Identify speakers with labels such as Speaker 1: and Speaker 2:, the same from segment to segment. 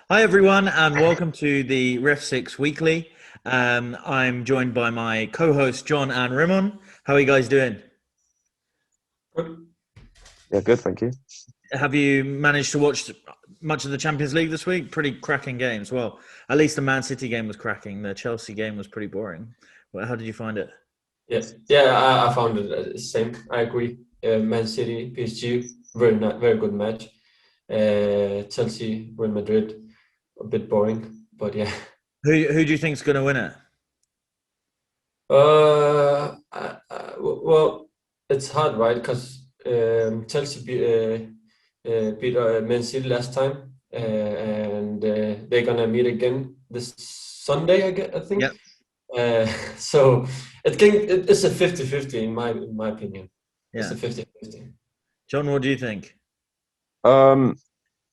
Speaker 1: Hi, everyone, and welcome to the REFSIX Weekly. I'm joined by my co-host John and Rimon. How are you guys doing?
Speaker 2: Good.
Speaker 3: Yeah, good, thank you.
Speaker 1: Have you managed to watch much of the Champions League this week? Pretty cracking games. Well, at least the Man City game was cracking. The Chelsea game was pretty boring. Well, how did you find it?
Speaker 2: Yeah, I found it same. I agree. Man City, PSG, very good match. Chelsea, Real Madrid, a bit boring, but yeah.
Speaker 1: Who do you think's going to win it?
Speaker 2: Well, it's hard, right? Because Chelsea beat Man City last time, and they're gonna meet again this Sunday, I think.
Speaker 1: Yep.
Speaker 2: Uh, so it's a 50-50 in my opinion. It's
Speaker 1: Yeah.
Speaker 2: a 50-50.
Speaker 1: John, what do you think?
Speaker 3: Um,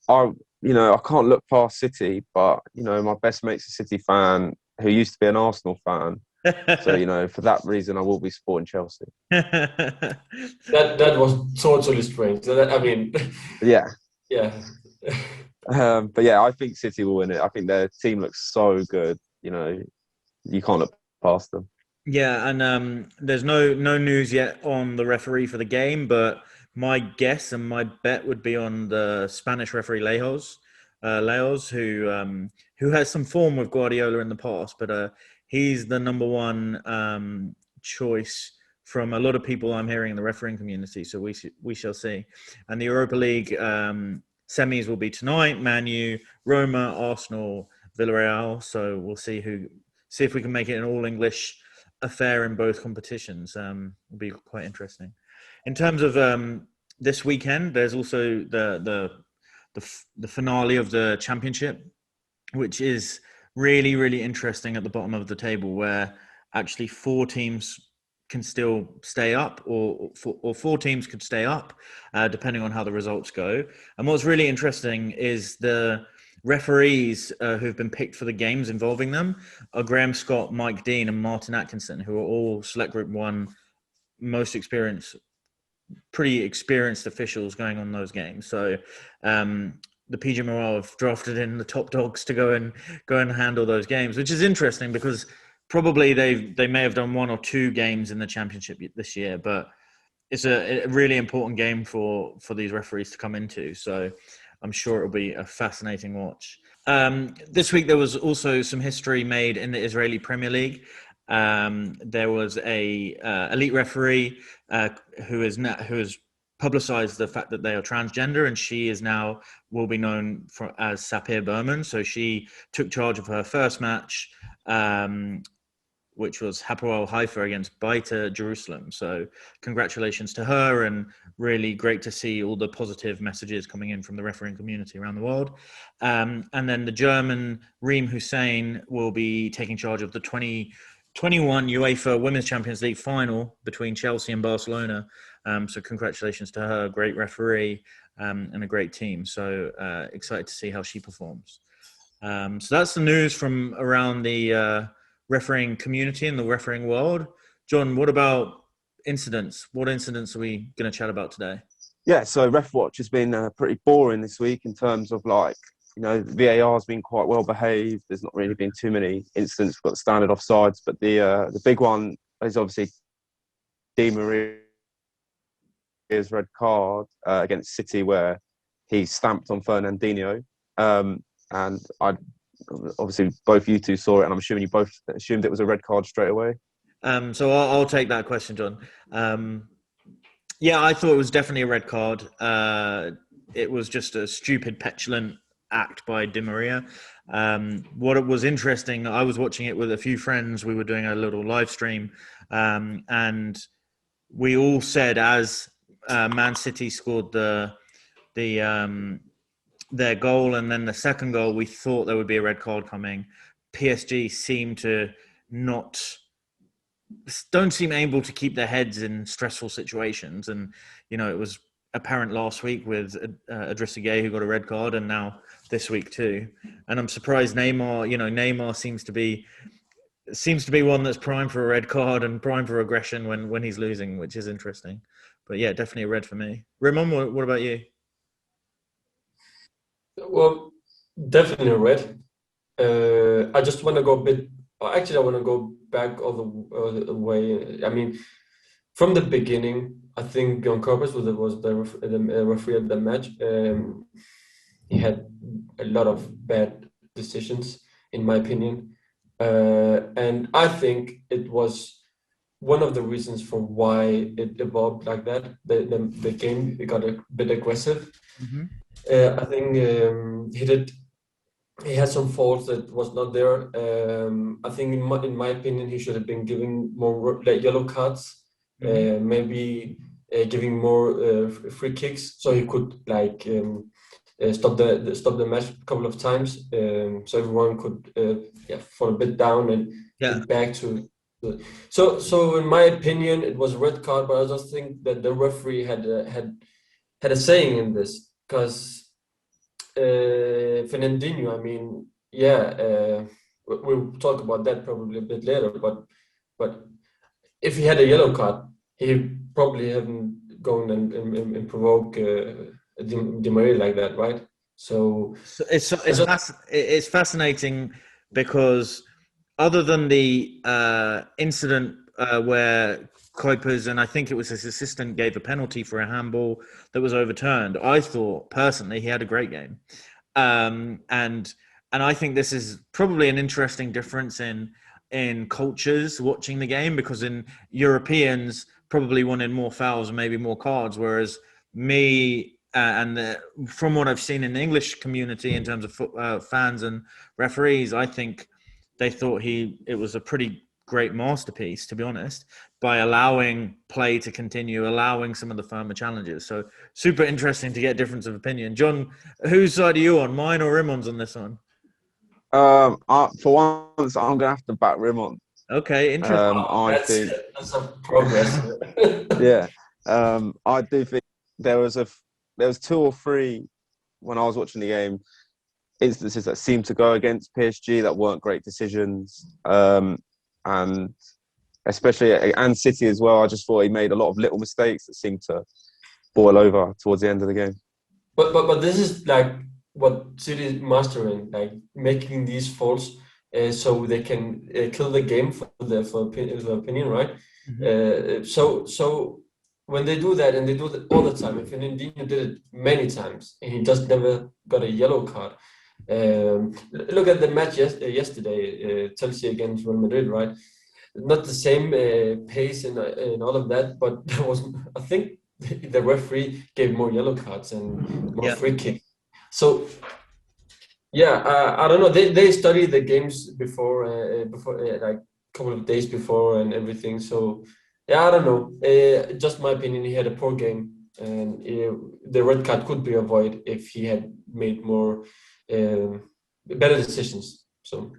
Speaker 3: I I can't look past City, but my best mate's a City fan who used to be an Arsenal fan. So for that reason, I will be supporting Chelsea.
Speaker 2: That was totally strange. I mean,
Speaker 3: Yeah,
Speaker 2: yeah.
Speaker 3: but yeah, I think City will win it. I think their team looks so good. You can't look past them.
Speaker 1: Yeah, and there's no news yet on the referee for the game, but my guess and my bet would be on the Spanish referee Leos, who has some form with Guardiola in the past, but he's the number one choice from a lot of people I'm hearing in the refereeing community. So we shall see. And the Europa League semis will be tonight: Man U, Roma, Arsenal, Villarreal. So we'll see if we can make it an all English affair in both competitions. Will be quite interesting. In terms of this weekend, there's also the finale of the championship, which is really interesting at the bottom of the table, where actually four teams can still stay up, or four teams could stay up, depending on how the results go. And what's really interesting is the referees who've been picked for the games involving them are Graham Scott, Mike Dean, and Martin Atkinson, who are all Select Group 1 most experienced, pretty experienced officials going on those games. So the PG Morale have drafted in the top dogs to go and handle those games, which is interesting because probably they may have done one or two games in the championship this year, but it's a really important game for these referees to come into. So I'm sure it'll be a fascinating watch. This week there was also some history made in the Israeli Premier League. There was a elite referee who has publicized the fact that they are transgender, and she is now will be known as Sapir Berman. So she took charge of her first match, which was Hapoel Haifa against Beta Jerusalem. So congratulations to her, and really great to see all the positive messages coming in from the refereeing community around the world. And then the German Reem Hussein will be taking charge of the 2021 UEFA Women's Champions League final between Chelsea and Barcelona. So congratulations to her, great referee, and a great team. So excited to see how she performs. So that's the news from around the refereeing community and the refereeing world. John, what about incidents? What incidents are we going to chat about today?
Speaker 3: Yeah, so Ref Watch has been pretty boring this week in terms of VAR has been quite well behaved. There's not really been too many incidents. We've got standard offsides, but the big one is obviously Di Maria's red card against City, where he stamped on Fernandinho. And I obviously both you two saw it, and I'm assuming you both assumed it was a red card straight away.
Speaker 1: So I'll take that question, John. Yeah, I thought it was definitely a red card. It was just a stupid, petulant act by Di Maria. What was interesting, I was watching it with a few friends. We were doing a little live stream, and we all said as Man City scored the their goal and then the second goal, we thought there would be a red card coming. PSG seemed to not don't seem able to keep their heads in stressful situations, and it was apparent last week with Idrissa Gueye, who got a red card, and now this week too. And I'm surprised Neymar seems to be one that's prime for a red card and prime for aggression when he's losing, which is interesting. But yeah, definitely a red for me. Ramon, what about you?
Speaker 2: Well, Definitely red. I just want to go a bit. Actually, I want to go back all the way. I mean, from the beginning, I think on purpose was the referee of the match. He had a lot of bad decisions, in my opinion, and I think it was one of the reasons for why it evolved like that. The game got a bit aggressive.
Speaker 1: Mm-hmm.
Speaker 2: I think he had some faults that was not there. I think in my opinion, he should have been giving more like yellow cards,
Speaker 1: Mm-hmm.
Speaker 2: maybe giving more free kicks, so he could like stop the match a couple of times, so everyone could fall a bit down and
Speaker 1: Yeah.
Speaker 2: get back to. So in my opinion, it was a red card, but I just think that the referee had a saying in this because. Fernandinho, I mean, yeah, we'll talk about that probably a bit later. But if he had a yellow card, he probably haven't gone and provoke Di Maria like that, right? So
Speaker 1: So
Speaker 2: I just
Speaker 1: it's fascinating because other than the incident where Kuipers and I think it was his assistant gave a penalty for a handball that was overturned, I thought personally he had a great game, um, and and I think this is probably an interesting difference in cultures watching the game because in Europeans probably wanted more fouls and maybe more cards, whereas me from what I've seen in the English community in terms of fans and referees, I think they thought it was a pretty great masterpiece, to be honest, by allowing play to continue, allowing some of the firmer challenges. So super interesting to get difference of opinion. John, whose side are you on? Mine or Rimon's on this one?
Speaker 3: For once, I'm gonna have to back Rim on.
Speaker 1: Okay, interesting.
Speaker 3: I think,
Speaker 2: that's a progress.
Speaker 3: yeah, I do think there was there was two or three when I was watching the game instances that seemed to go against PSG that weren't great decisions, and especially and City as well. I just thought he made a lot of little mistakes that seemed to boil over towards the end of the game.
Speaker 2: But this is like what City is mastering, like making these faults so they can kill the game for opinion, right?
Speaker 1: Mhm.
Speaker 2: So when they do that and they do it all the time, and Fernandinho did it many times and he just never got a yellow card. Look at the match yesterday, Chelsea against Real Madrid, right? Not the same pace and all of that, but there was I think the referee gave more yellow cards and more
Speaker 1: Yeah.
Speaker 2: free kicks. So yeah, I don't know. They studied the games before like a couple of days before and everything. So yeah, I don't know. Just my opinion. He had a poor game, and the red card could be avoided if he had made more better decisions. So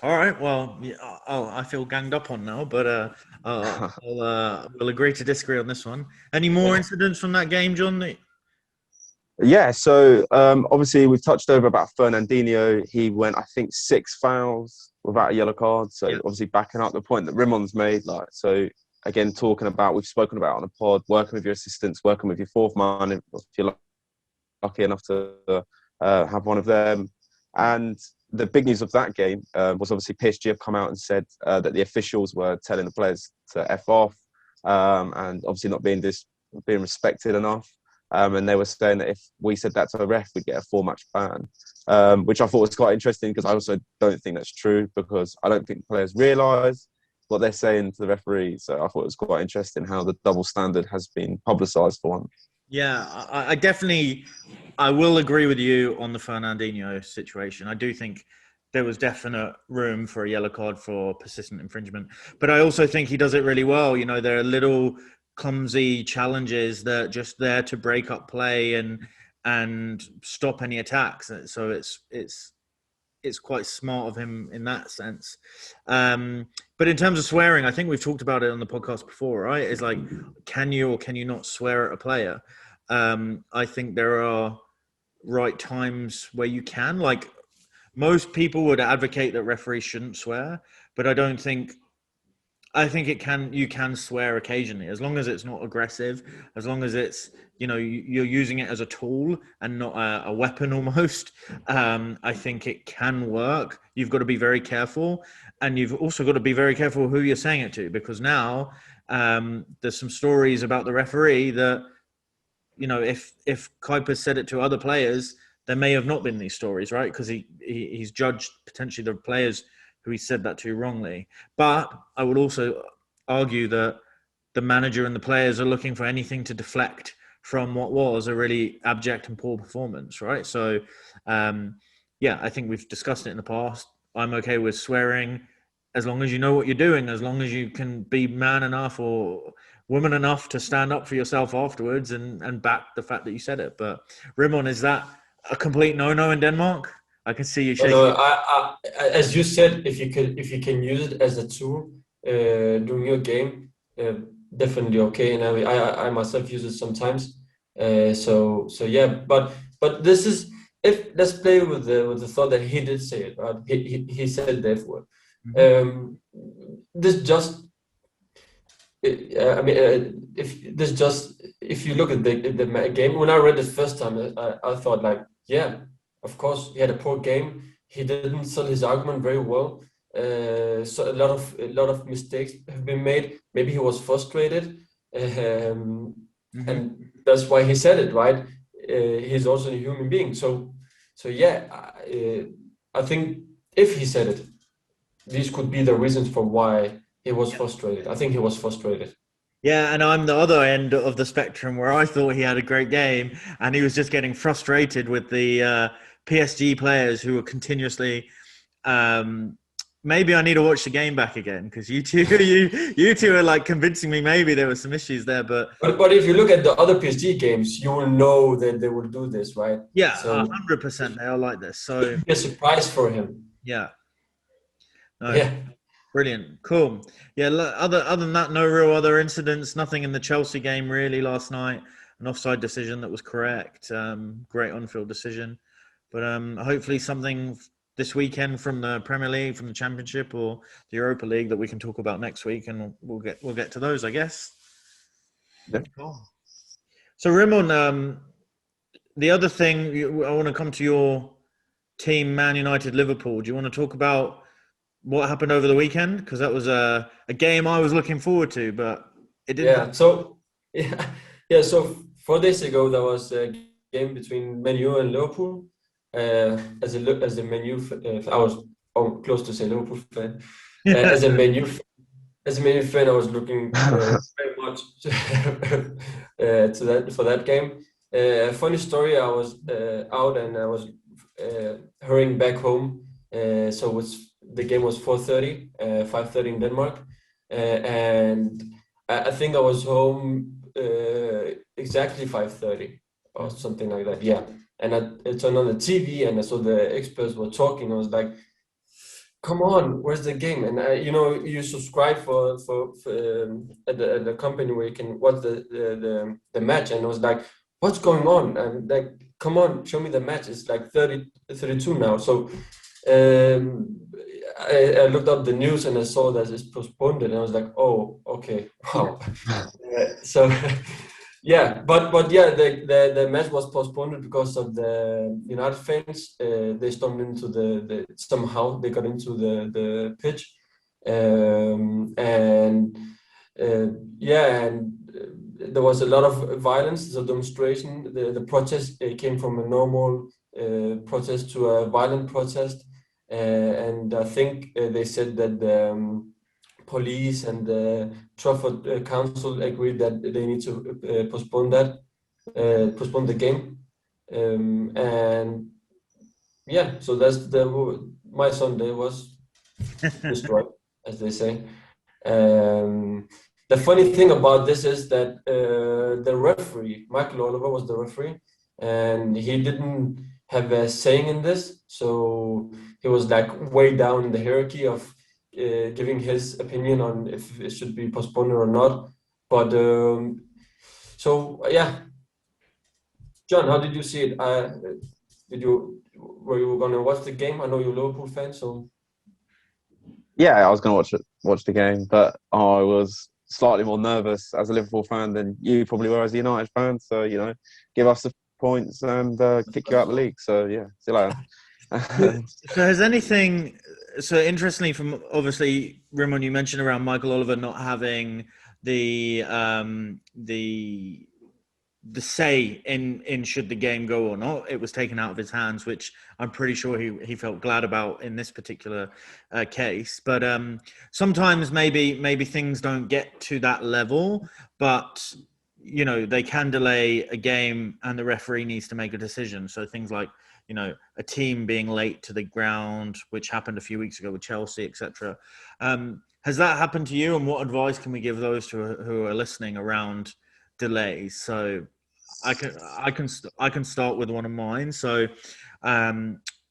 Speaker 1: All right. Well, yeah, I feel ganged up on now, but we'll agree to disagree on this one. Any more incidents from that game, John?
Speaker 3: Yeah, so obviously we've touched over about Fernandinho. He went, I think, 6 fouls without a yellow card. So
Speaker 1: Yeah.
Speaker 3: obviously backing up the point that Rimon's made. Like, so again, talking about we've spoken about on the pod, working with your assistants, working with your fourth man if you're lucky enough to have one of them. And the big news of that game was obviously PSG have come out and said that the officials were telling the players to F off, and obviously not being respected enough. And they were saying that if we said that to a ref, we'd get a 4-match ban, which I thought was quite interesting because I also don't think that's true because I don't think players realise what they're saying to the referee. So I thought it was quite interesting how the double standard has been publicised for one.
Speaker 1: Yeah, I definitely, I will agree with you on the Fernandinho situation. I do think there was definite room for a yellow card for persistent infringement, but I also think he does it really well. You know, there are little clumsy challenges that are just there to break up play and stop any attacks. So it's quite smart of him in that sense. But in terms of swearing, I think we've talked about it on the podcast before, right? It's like, can you or can you not swear at a player? I think there are right times where you can. Like most people would advocate that referees shouldn't swear, but I don't think I think you can swear occasionally, as long as it's not aggressive, as long as it's, you're using it as a tool and not a weapon almost. I think it can work. You've got to be very careful, and you've also got to be very careful who you're saying it to, because now there's some stories about the referee that, if Kuiper said it to other players, there may have not been these stories, right? Because he's judged potentially the players who he said that to wrongly. But I would also argue that the manager and the players are looking for anything to deflect from what was a really abject and poor performance, right? So, I think we've discussed it in the past. I'm okay with swearing as long as you know what you're doing, as long as you can be man enough or woman enough to stand up for yourself afterwards and back the fact that you said it. But Rimon, is that a complete no-no in Denmark? I can see you shaking.
Speaker 2: No, as you said, if you can use it as a tool during your game, definitely okay. And I myself use it sometimes. So yeah, but this is, if let's play with the thought that he did say it, right? He said the F word. This just, I mean, if you look at the game, when I read it first time, I thought like, yeah, of course he had a poor game. He didn't sell his argument very well. So a lot of mistakes have been made. Maybe he was frustrated, and that's why he said it, right? He's also a human being. So yeah, I think if he said it, these could be the reasons for why he was frustrated. I think he was frustrated.
Speaker 1: Yeah, and I'm the other end of the spectrum where I thought he had a great game and he was just getting frustrated with the PSG players who were continuously. Maybe I need to watch the game back again, because you two are like convincing me maybe there were some issues there, but
Speaker 2: if you look at the other PSG games, you will know that they will do this, right?
Speaker 1: Yeah,
Speaker 2: so
Speaker 1: 100% they are like this. So
Speaker 2: it'd be a surprise for him.
Speaker 1: Yeah. No,
Speaker 2: Yeah.
Speaker 1: Brilliant. Cool. Yeah. Other than that, no real other incidents. Nothing in the Chelsea game really last night. An offside decision that was correct. Great on-field decision. But hopefully something this weekend from the Premier League, from the Championship, or the Europa League that we can talk about next week, and we'll get to those, I guess.
Speaker 3: Yeah.
Speaker 1: Cool. So Rimon, the other thing, I want to come to your team, Man United Liverpool. Do you want to talk about what happened over the weekend? Because that was a game I was looking forward to, but it didn't.
Speaker 2: Yeah. So yeah. So 4 days ago, there was a game between Man U and Liverpool. As a Man U, I was close to say Liverpool fan. As a Man U fan, I was looking very much for that game. Funny story, I was out and I was hurrying back home. So the game was 4:30, 5:30 in Denmark, and I think I was home exactly 5:30 or something like that. Yeah, and I turned on the TV and I saw the experts were talking. I was like, come on, where's the game? And you subscribe for at the company where you can watch the match, and I was like, what's going on? And like, come on, show me the match. It's like 32 now. So I looked up the news and I saw that it's postponed, and I was like, oh, okay, wow. So yeah, but yeah, the match was postponed because of the United fans. They stormed into somehow they got into the pitch, and there was a lot of violence. The demonstration, the protest, came from a normal protest to a violent protest, and I think they said that the police and the Trafford Council agreed that they need to postpone the game, and yeah, so that's my Sunday was destroyed, as they say. The funny thing about this is that the referee, Michael Oliver, was the referee, and he didn't have a saying in this, so he was like way down in the hierarchy of giving his opinion on if it should be postponed or not. But so yeah, John, how did you see it? Were you gonna watch the game? I know you're a Liverpool fan, so.
Speaker 3: Yeah, I was going to watch the game, but I was slightly more nervous as a Liverpool fan than you probably were as a United fan. So, give us the points and kick you out of the league. So, yeah, see you later.
Speaker 1: So has anything? So interestingly, from obviously, Rimon, you mentioned around Michael Oliver not having the um, the the say in should the game go or not. It was taken out of his hands, which I'm pretty sure he felt glad about in this particular case. But sometimes maybe things don't get to that level, but they can delay a game and the referee needs to make a decision. So things like a team being late to the ground, which happened a few weeks ago with Chelsea, etc. Has that happened to you? And what advice can we give those who are listening around delays? So I can start with one of mine. So I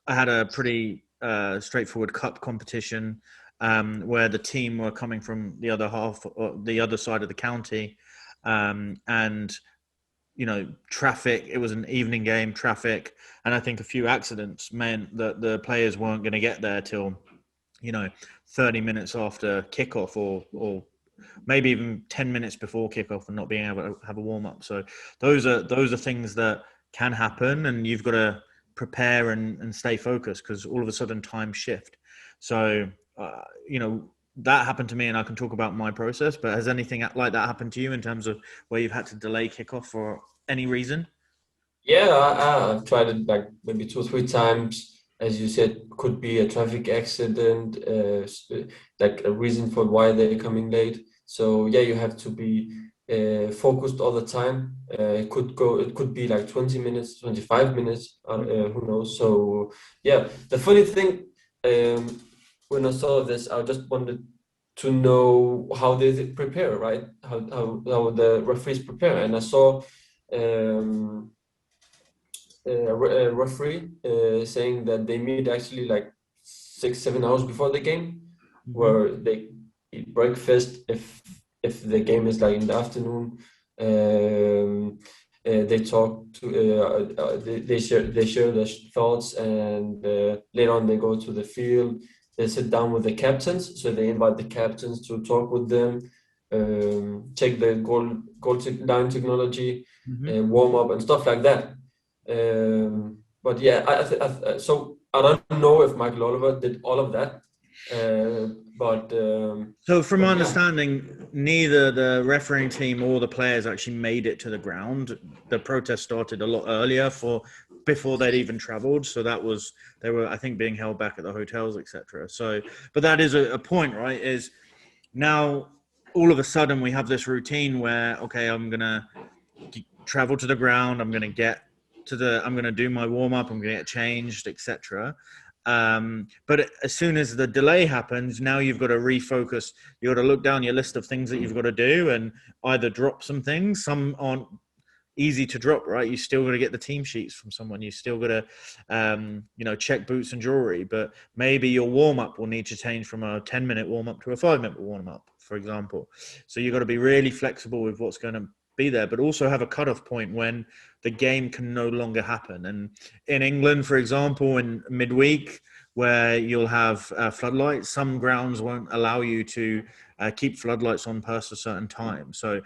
Speaker 1: had a pretty straightforward cup competition where the team were coming from the other half, or the other side of the county, and traffic. It was an evening game, traffic, and I think a few accidents meant that the players weren't going to get there till 30 minutes after kickoff, or maybe even 10 minutes before kickoff, and not being able to have a warm up. So those are things that can happen, and you've got to prepare and stay focused, because all of a sudden time shift. So that happened to me, and I can talk about my process. But has anything like that happened to you in terms of where you've had to delay kickoff for any reason?
Speaker 2: Yeah, I've tried it like maybe 2 or 3 times. As you said, could be a traffic accident, like a reason for why they're coming late. So yeah, you have to be focused all the time. It could be like 20 minutes, 25 minutes, who knows? So yeah, the funny thing, when I saw this, I just wanted to know how they prepare, right? How the referees prepare, and I saw. Um, Referee saying that they meet actually like 6-7 hours before the game,
Speaker 1: Mm-hmm.
Speaker 2: where they eat breakfast if the game is like in the afternoon. Um, they talk to they share their thoughts, and later on they go to the field. They sit down with the captains, so they invite the captains to talk with them, check the line technology,
Speaker 1: Mm-hmm.
Speaker 2: warm up and stuff like that. But yeah, so I don't know if Michael Oliver did all of that, uh, but
Speaker 1: So, from my
Speaker 2: but yeah,
Speaker 1: understanding, neither the refereeing team or the players actually made it to the ground. The protest started a lot earlier, before they'd even travelled. So they were, I think, being held back at the hotels, etc. So, but that is a point, right? Is now all of a sudden we have this routine where, okay, I'm gonna travel to the ground. I'm gonna do my warm up. I'm gonna get changed, etc. But as soon as the delay happens, now you've got to refocus. You've got to look down your list of things that you've got to do and either drop some things. Some aren't easy to drop, right? You still got to get the team sheets from someone. You still got to, check boots and jewelry. But maybe your warm up will need to change from a 10-minute warm up to a 5-minute warm up, for example. So you've got to be really flexible with what's going to be there, but also have a cutoff point when the game can no longer happen. And in England, for example, in midweek, where you'll have floodlights, some grounds won't allow you to keep floodlights on past a certain time. So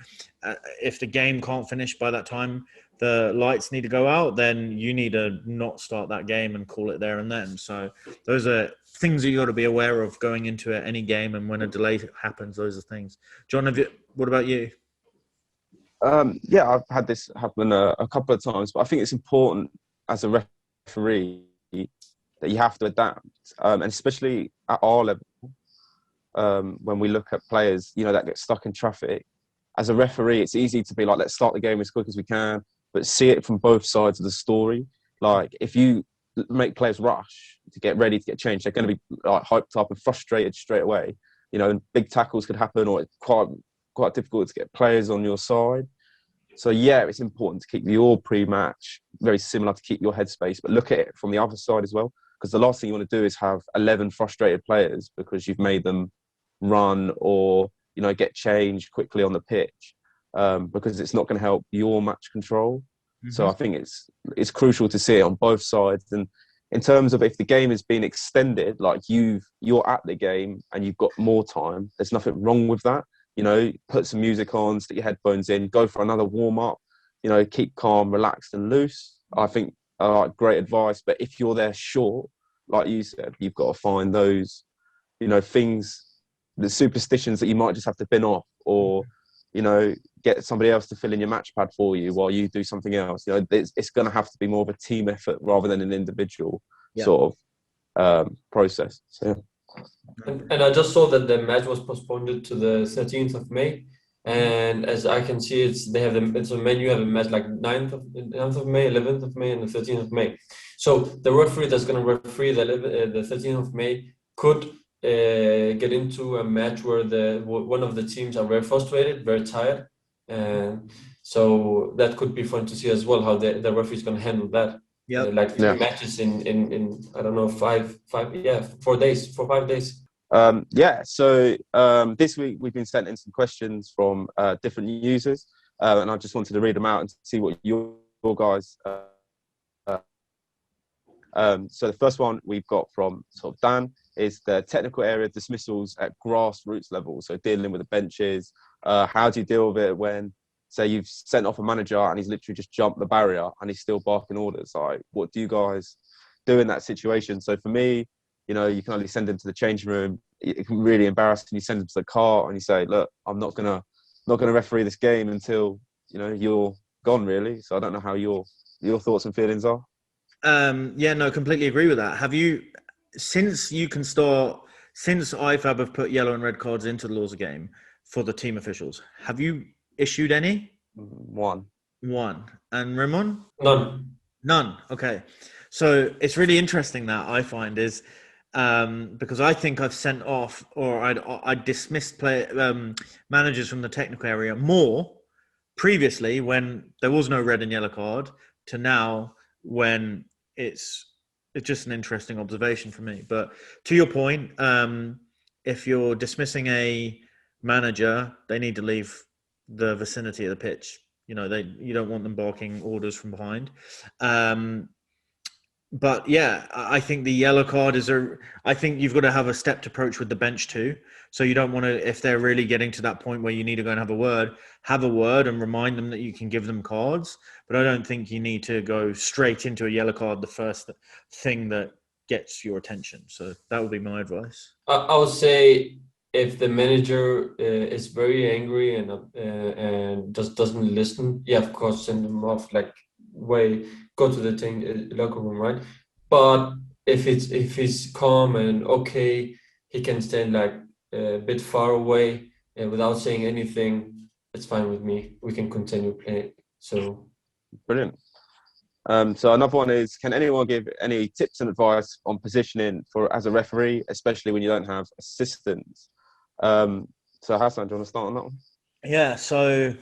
Speaker 1: if the game can't finish by that time, the lights need to go out, then you need to not start that game and call it there and then. So those are things that you got to be aware of going into any game, and when a delay happens, those are things. John, what about you?
Speaker 3: Yeah, I've had this happen a couple of times, but I think it's important as a referee that you have to adapt, and especially at our level, when we look at players, that get stuck in traffic. As a referee, it's easy to be like, let's start the game as quick as we can, but see it from both sides of the story. Like, if you make players rush to get ready to get changed, they're going to be like hyped up and frustrated straight away. And big tackles could happen, or it's quite difficult to get players on your side. So yeah, it's important to keep your pre-match very similar, to keep your headspace, but look at it from the other side as well. Because the last thing you want to do is have 11 frustrated players because you've made them run or get changed quickly on the pitch, because it's not going to help your match control.
Speaker 1: Mm-hmm.
Speaker 3: So I think it's crucial to see it on both sides. And in terms of if the game has been extended, like you're at the game and you've got more time, there's nothing wrong with that. You know, put some music on, stick your headphones in, go for another warm up. You know, keep calm, relaxed, and loose. I think great advice. But if you're there short, like you said, you've got to find those, you know, things, the superstitions that you might just have to bin off, or you know, get somebody else to fill in your match pad for you while you do something else. You know, it's going to have to be more of a team effort rather than an individual sort of process. So, yeah.
Speaker 2: And I just saw that the match was postponed to the 13th of May. And as I can see, it's a menu, have a match like 9th of May, 11th of May, and the 13th of May. So the referee that's going to referee the 13th of May could get into a match where one of the teams are very frustrated, very tired, and so that could be fun to see as well how the referee is going to handle that. Like 3 matches in I don't know 4 days, 5 days.
Speaker 3: So this week we've been sent in some questions from different users, and I just wanted to read them out and see what your guys. So the first one we've got from sort of Dan is the technical area dismissals at grassroots level. So dealing with the benches, how do you deal with it when, say, you've sent off a manager and he's literally just jumped the barrier and he's still barking orders? Like, what do you guys do in that situation? So for me, you know, you can only send him to the changing room. It can really embarrass him. You send him to the car and you say, look, I'm not gonna referee this game until, you know, you're gone, really. So I don't know how your thoughts and feelings are.
Speaker 1: Completely agree with that. Have you, since IFAB have put yellow and red cards into the laws of game for the team officials, have you issued any?
Speaker 3: One.
Speaker 1: And Ramon?
Speaker 2: None.
Speaker 1: Okay. So it's really interesting that I find is because I think I've sent off or I dismissed managers from the technical area more previously when there was no red and yellow card to now when it's just an interesting observation for me. But to your point, if you're dismissing a manager, they need to leave the vicinity of the pitch. You know, you don't want them barking orders from behind. But yeah, I think the yellow card I think you've got to have a stepped approach with the bench too. So you don't want to, if they're really getting to that point where you need to go and have a word and remind them that you can give them cards. But I don't think you need to go straight into a yellow card the first thing that gets your attention. So that would be my advice.
Speaker 2: I would say if the manager is very angry and just doesn't listen, of course, send him off. Like, go to the locker room, right? But if he's calm and okay, he can stand like a bit far away without saying anything. It's fine with me. We can continue playing. So
Speaker 3: brilliant. So another one is, can anyone give any tips and advice on positioning as a referee, especially when you don't have assistants? So Hassan, do you want to start on that one?
Speaker 1: Yeah. So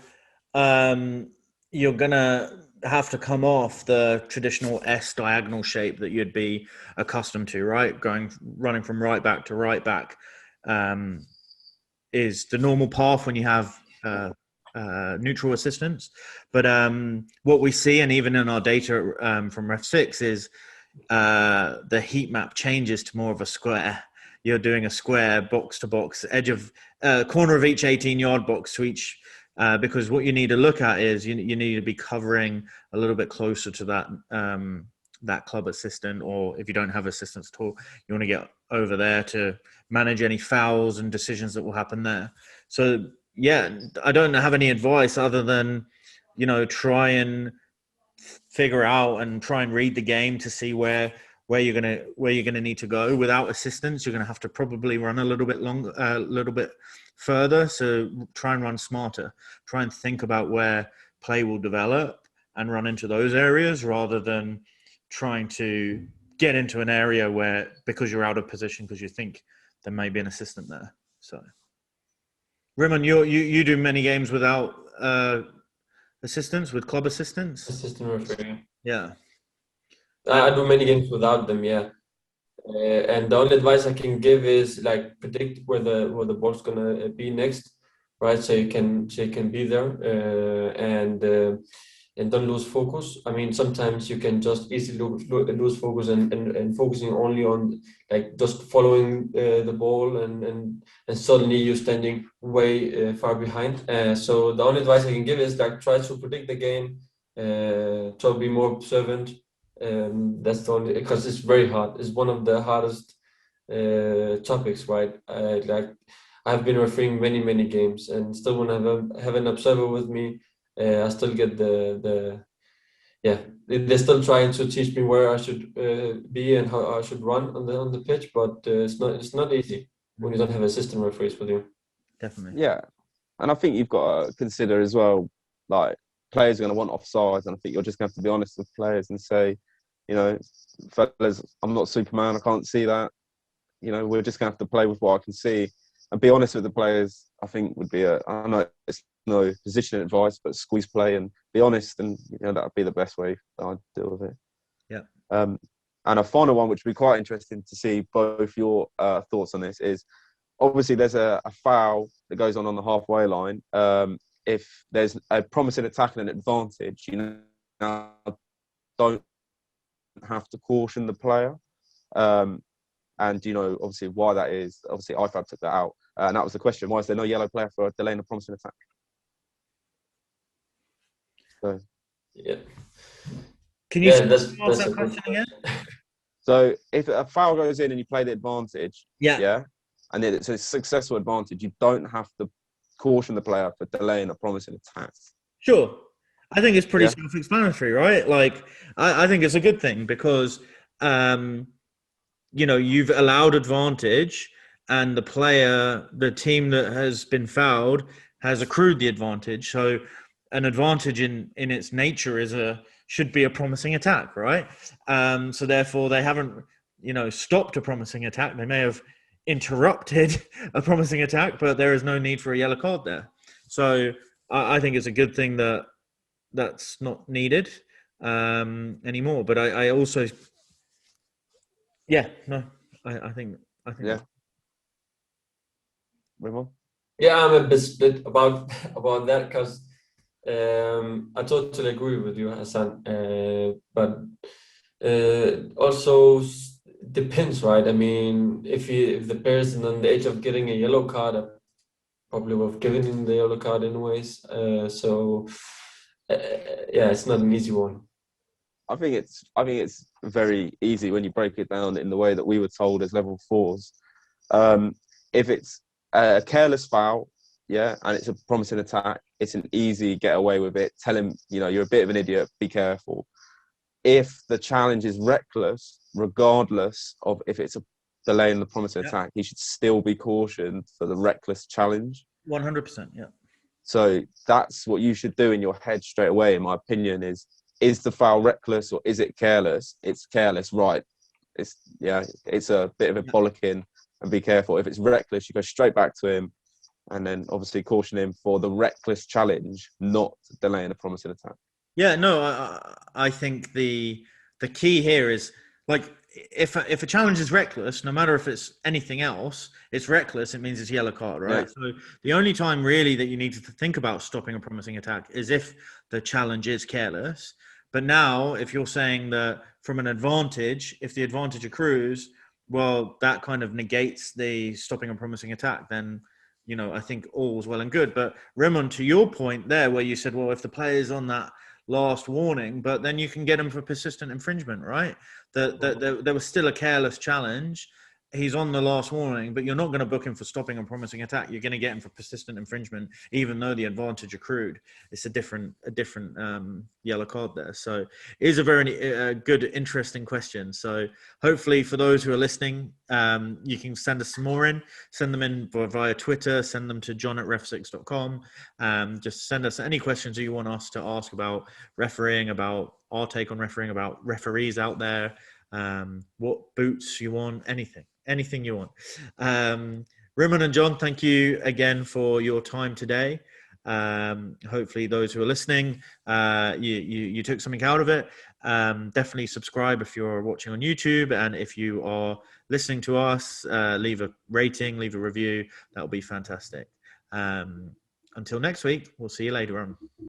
Speaker 1: you're gonna have to come off the traditional S diagonal shape that you'd be accustomed to, right? Running from right back to right back is the normal path when you have neutral assistance. But what we see, and even in our data from REFSIX, is the heat map changes to more of a square. You're doing a square box to box, edge of corner of each 18-yard box to each. Because what you need to look at is you need to be covering a little bit closer to that club assistant, or if you don't have assistants at all, you want to get over there to manage any fouls and decisions that will happen there. So yeah, I don't have any advice other than, you know, try and figure out and try and read the game to see where you're gonna need to go. Without assistance, you're gonna have to probably run a little bit longer, a little bit further. So try and run smarter. Try and think about where play will develop and run into those areas rather than trying to get into an area where, because you're out of position because you think there may be an assistant there. So, Rimon, you do many games without assistants, with club assistants?
Speaker 2: Assistant referee.
Speaker 1: Yeah.
Speaker 2: I do many games without them, yeah. And the only advice I can give is like predict where the ball's gonna be next, right? So you can be there. And and don't lose focus. I mean, sometimes you can just easily lose focus and focusing only on like just following the ball and suddenly you're standing way far behind. So the only advice I can give is like try to predict the game, try to be more observant. That's the only, because it's very hard. It's one of the hardest topics, right? I've been refereeing many games, and still when I have an observer with me, I still get the yeah. They're still trying to teach me where I should be and how I should run on the pitch, but it's not easy when you don't have assistant referees with you.
Speaker 1: Definitely.
Speaker 3: Yeah, and I think you've got to consider as well, like players are going to want offsides, and I think you're just going to have to be honest with players and say, you know, fellas, I'm not Superman, I can't see that. You know, we're just going to have to play with what I can see and be honest with the players. I think would be I know it's no position advice, but squeeze play and be honest, and you know that would be the best way that I'd deal with it.
Speaker 1: Yeah.
Speaker 3: And a final one, which would be quite interesting to see both your thoughts on this, is obviously there's a foul that goes on the halfway line. If there's a promising attack and an advantage, you know, don't have to caution the player. And you know, obviously, why that is. Obviously, IFAB took that out, and that was the question: why is there no yellow player for delaying a promising attack? So,
Speaker 2: Yeah.
Speaker 1: Can you
Speaker 2: Yeah,
Speaker 1: ask
Speaker 2: that's
Speaker 1: that
Speaker 2: a good
Speaker 1: question again?
Speaker 3: so if a foul goes in and you play the advantage,
Speaker 1: Yeah.
Speaker 3: and it's a successful advantage, you don't have to caution the player for delaying a promising attack.
Speaker 1: Sure. I think it's pretty
Speaker 3: Yeah.
Speaker 1: self-explanatory, right? Like, I think it's a good thing because, you know, you've allowed advantage and the team that has been fouled has accrued the advantage. So an advantage in its nature should be a promising attack, right? So therefore they haven't, you know, stopped a promising attack. They may have interrupted a promising attack, but there is no need for a yellow card there. So I think it's a good thing that that's not needed anymore. But I also, yeah, no, I think
Speaker 3: Yeah. Raymond?
Speaker 2: Yeah, I'm a bit split about that because I totally agree with you, Hassan. But also depends, right? I mean, if the person on the edge of getting a yellow card, I probably would have given him the yellow card anyways. Yeah, it's not an easy one.
Speaker 3: I think it's very easy when you break it down in the way that we were told as level fours. If it's a careless foul, yeah, and it's a promising attack, it's an easy get away with it. Tell him, you know, you're a bit of an idiot, be careful. If the challenge is reckless, regardless of if it's a delay in the promising attack, he should still be cautioned for the reckless challenge.
Speaker 1: 100%, yeah.
Speaker 3: So that's what you should do in your head straight away, in my opinion, is the foul reckless or is it careless? It's careless, right? It's a bit of a bollocking, and be careful. If it's reckless, you go straight back to him and then obviously caution him for the reckless challenge, not delaying a promising attack.
Speaker 1: Yeah, no, I think the key here is, like, if a challenge is reckless, no matter if it's anything else, it's reckless. It means it's yellow card, right?
Speaker 3: Yeah.
Speaker 1: So the only time really that you need to think about stopping a promising attack is if the challenge is careless. But now, if you're saying that from an advantage, if the advantage accrues, well, that kind of negates the stopping a promising attack. Then, you know, I think all's well and good. But Raymond, to your point there, where you said, well, if the player's on that last warning, but then you can get him for persistent infringement, right? There was still a careless challenge. He's on the last warning, but you're not going to book him for stopping a promising attack. You're going to get him for persistent infringement, even though the advantage accrued. It's a different yellow card there. So it is a very good, interesting question. So hopefully for those who are listening, you can send us some more in. Send them in via Twitter. Send them to john@refsix.com. Just send us any questions you want us to ask about refereeing, about our take on refereeing, about referees out there, what boots you want, anything you want. Raymond and John, thank you again for your time today. Hopefully those who are listening, you took something out of it. Definitely subscribe if you're watching on YouTube, and if you are listening to us, leave a rating, leave a review. That'll be fantastic. Until next week, we'll see you later on.